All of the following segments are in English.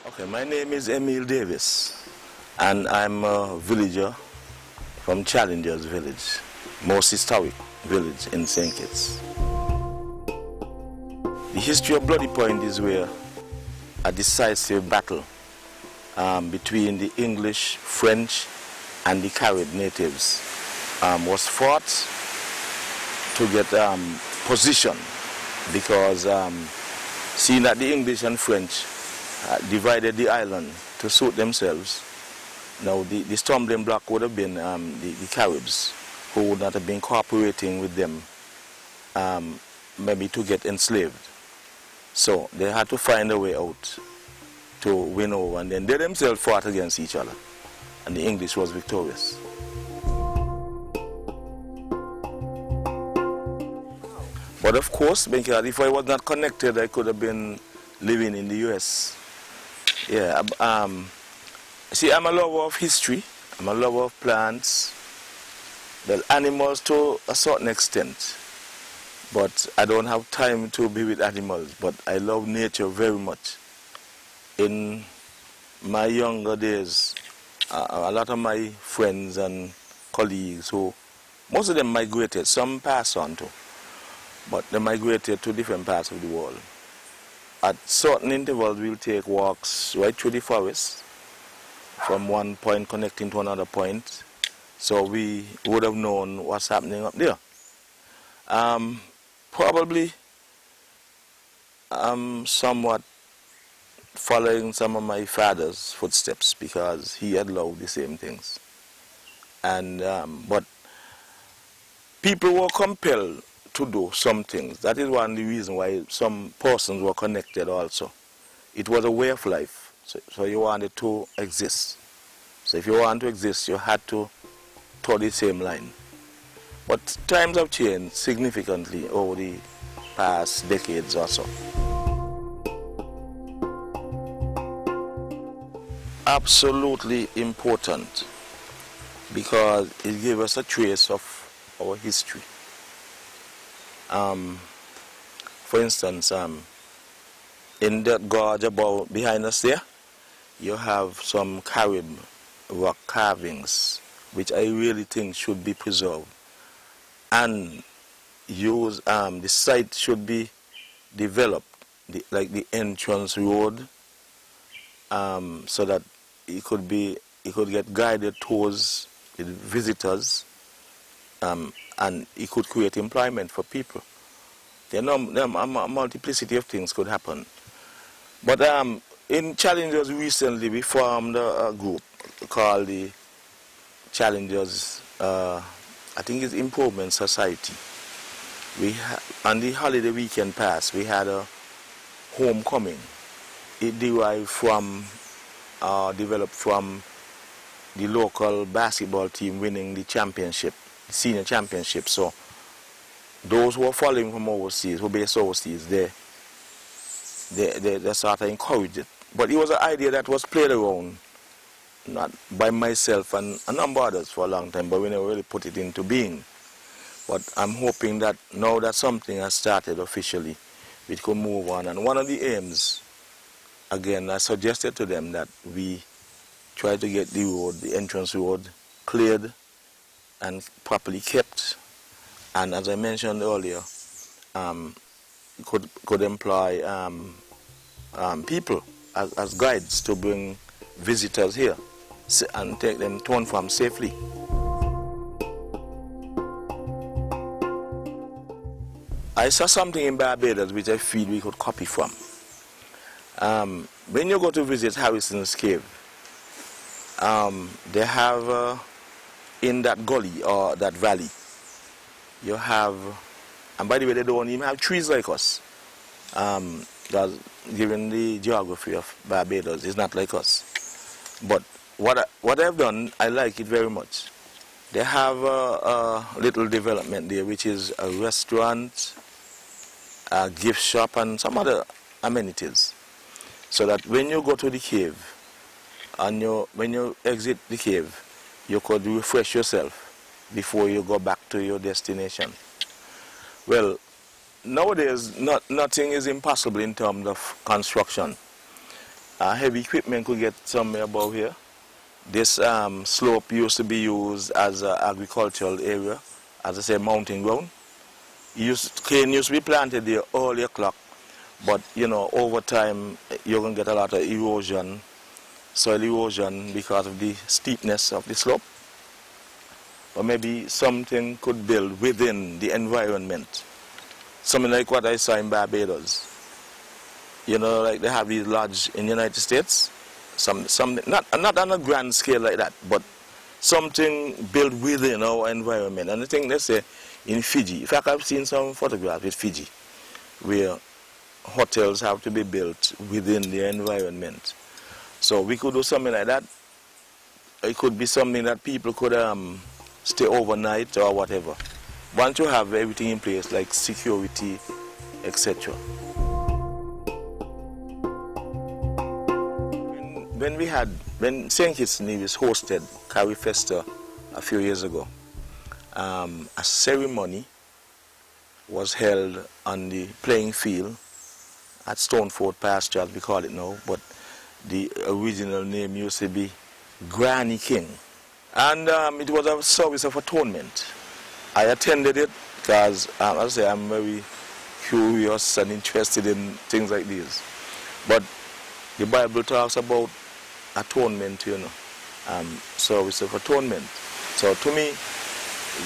Okay, my name is Emile Davis, and I'm a villager from Challengers Village, most historic village in St. Kitts. The history of Bloody Point is where a decisive battle between the English, French, and the Carib natives was fought to get position, because seeing that the English and French divided the island to suit themselves, now the stumbling block would have been the Caribs, who would not have been cooperating with them maybe to get enslaved. So they had to find a way out to win over, and then they themselves fought against each other, and the English was victorious. But of course, if I was not connected, I could have been living in the US. Yeah, see, I'm a lover of history, I'm a lover of plants, well, animals to a certain extent, but I don't have time to be with animals, but I love nature very much. In my younger days, a lot of my friends and colleagues, who most of them migrated, some passed on too, but they migrated to different parts of the world. At certain intervals, we'll take walks right through the forest, from one point connecting to another point, so we would have known what's happening up there. Probably somewhat following some of my father's footsteps, because he had loved the same things. And but people were compelled to do some things. That is one of the reasons why some persons were connected also. It was a way of life, so you wanted to exist. So if you want to exist, you had to toe the same line. But times have changed significantly over the past decades or so. Absolutely important, because it gives us a trace of our history. For instance, in that gorge about behind us there, you have some Carib rock carvings, which I really think should be preserved. And the site should be developed, like the entrance road, so that it could get guided towards the visitors, and it could create employment for people. There are a multiplicity of things could happen. But in Challengers recently, we formed a group called the Challengers, I think it's Improvement Society. On the holiday weekend past, we had a homecoming. It developed from the local basketball team winning the championship, the senior championship. So those who are following from overseas, who based overseas, they sort of encouraged it. But it was an idea that was played around, not by myself and a number of others for a long time, but we never really put it into being. But I'm hoping that now that something has started officially, we could move on. And one of the aims, again, I suggested to them that we try to get the road, the entrance road, cleared and properly kept. And as I mentioned earlier, could employ people as guides to bring visitors here and take them to and from safely. I saw something in Barbados which I feel we could copy from. When you go to visit Harrison's Cave, they have in that gully or that valley, you have, and by the way, they don't even have trees like us. Given the geography of Barbados, it's not like us. But what I've done, I like it very much. They have a little development there, which is a restaurant, a gift shop, and some other amenities. So that when you go to the cave, and when you exit the cave, you could refresh yourself before you go back to your destination. Well, nowadays, nothing is impossible in terms of construction. heavy equipment could get somewhere above here. This slope used to be used as an agricultural area, as I say, mountain ground. Cane used to be planted there early o'clock, but you know, over time you're going to get a lot of erosion, soil erosion, because of the steepness of the slope. Or maybe something could build within the environment. Something like what I saw in Barbados. You know, like they have these lodges in the United States. Not on a grand scale like that, but something built within our environment. And I think they say in Fiji, in fact I've seen some photographs with Fiji, where hotels have to be built within the environment. So we could do something like that. It could be something that people could stay overnight or whatever. Once you have everything in place, like security, etc. When St. Kitts Nevis hosted Carib Festa a few years ago, a ceremony was held on the playing field at Stoneford Pasture, as we call it now, but the original name used to be Granny King. And it was a service of atonement. I attended it because, as I say, I'm very curious and interested in things like these. But the Bible talks about atonement, you know, service of atonement. So to me,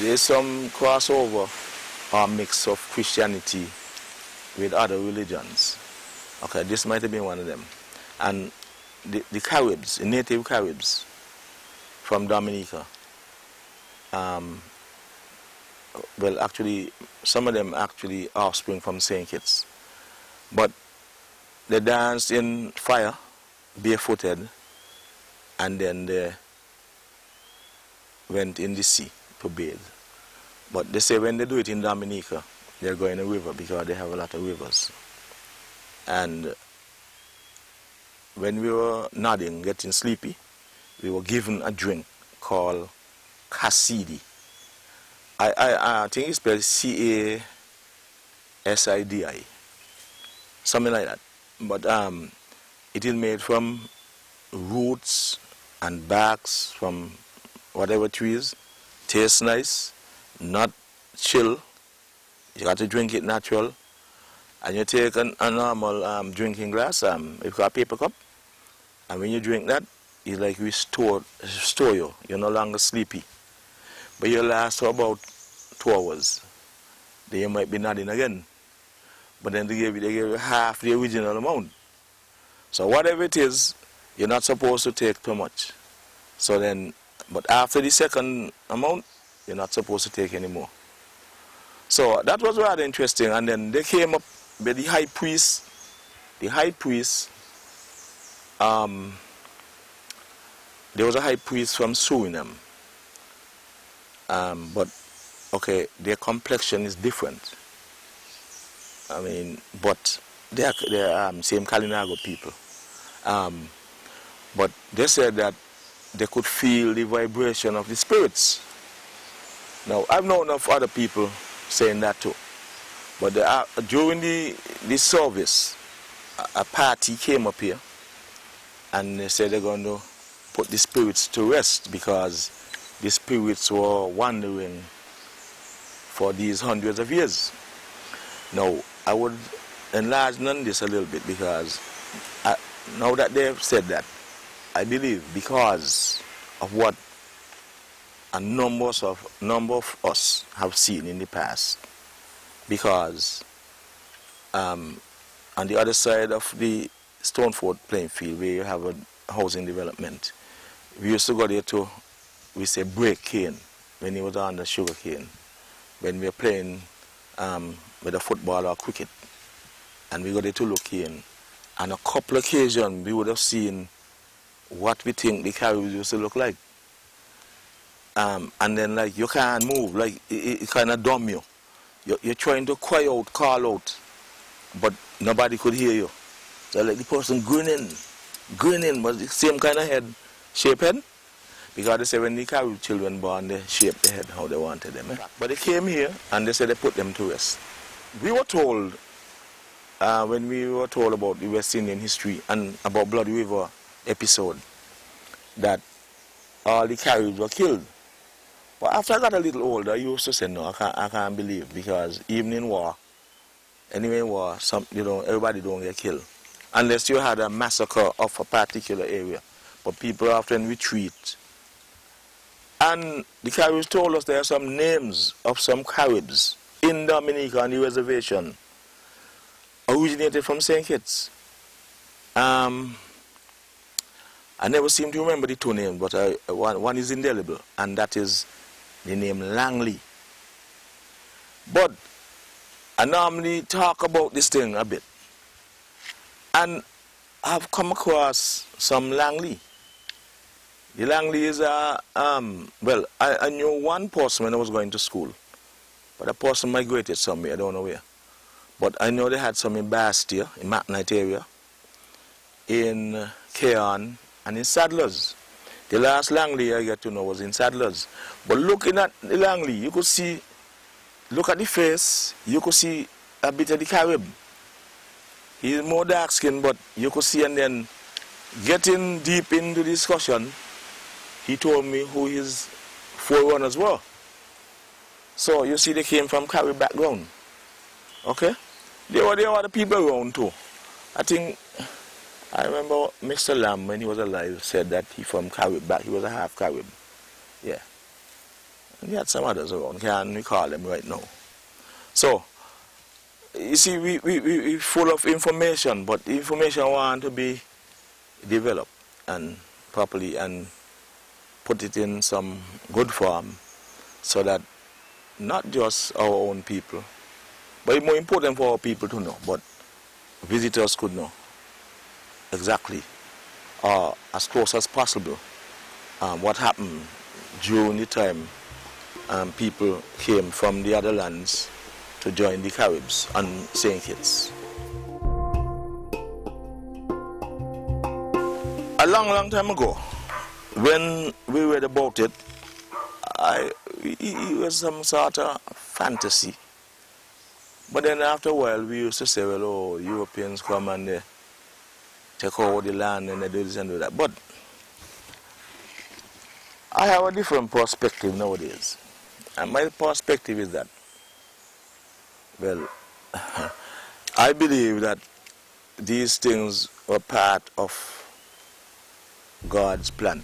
there's some crossover or mix of Christianity with other religions. Okay, this might have been one of them. And the Caribs, the native Caribs from Dominica, well, actually, some of them actually offspring from St. Kitts. But they danced in fire, barefooted, and then they went in the sea to bathe. But they say when they do it in Dominica, they're going a river because they have a lot of rivers. And when we were nodding, getting sleepy, we were given a drink called Cassidi. I think it's spelled C-A-S-I-D-I, something like that. But it is made from roots and barks from whatever trees. Tastes nice, not chill. You got to drink it natural. And you take a normal drinking glass, you've got a paper cup, and when you drink that, it like restore you. You're no longer sleepy. But you last for about 2 hours. Then you might be nodding again. But then they give you half the original amount. So whatever it is, you're not supposed to take too much. So then, but after the second amount, you're not supposed to take any more. So that was rather interesting. And then they came up with the high priest. The high priest, there was a high priest from Suriname. But, okay, their complexion is different. I mean, but they're same Kalinago people. But they said that they could feel the vibration of the spirits. Now, I've known of other people saying that too. But during the service, a party came up here and they said they're going to put the spirits to rest because the spirits were wandering for these hundreds of years. Now, I would enlarge on this a little bit because now that they've said that, I believe because of what a number of us have seen in the past. Because on the other side of the Stoneford playing field, where you have a housing development, we used to go there to, we say, break cane when he was on the sugar cane, when we were playing with a football or cricket, and we go there to look in. On a couple of occasions, we would have seen what we think the Caribs used to look like. And then, like, you can't move, like, it kind of dumb you. You're trying to cry out, call out, but nobody could hear you. So, like, the person grinning, but the same kind of head, shape head. Because they say when the Carib children born, they shape the head how they wanted them. But they came here, and they said they put them to rest. We were told when we were told about the West Indian history and about Blood River episode, that all the Caribs were killed. But after I got a little older, I used to say, no, I can't believe, because even in war, anyway in war, everybody don't get killed. Unless you had a massacre of a particular area. But people often retreat. And the Caribs told us there are some names of some Caribs in Dominica on the reservation, originated from St. Kitts. I never seem to remember the two names, but one is indelible, and that is the name Langley. But I normally talk about this thing a bit, and I've come across some Langley. The Langley is well, I knew one person when I was going to school, but the person migrated somewhere, I don't know where. But I know they had some in Bastia, in McKnight area, in Keon, and in Sadlers. The last Langley I get to know was in Sadlers. But looking at the Langley, you could see, look at the face, you could see a bit of the Carib. He's more dark skinned, but you could see, and then getting deep into the discussion, he told me who his forerunners were. So you see, they came from Carib background. Okay? There were the people around too. I remember Mr. Lamb, when he was alive, said that he from Carib back. He was a half Carib. Yeah. And he had some others around. Can't recall them right now. So, you see, we're full of information, but the information want to be developed and properly and put it in some good form, so that not just our own people, but it's more important for our people to know, but visitors could know exactly, as close as possible, what happened during the time people came from the other lands to join the Caribs on St. Kitts. A long, long time ago, when we read about it, it was some sort of fantasy. But then after a while, we used to say, well, oh, Europeans come and they take over the land and they do this and do that. But I have a different perspective nowadays. And my perspective is that, well, I believe that these things were part of God's plan.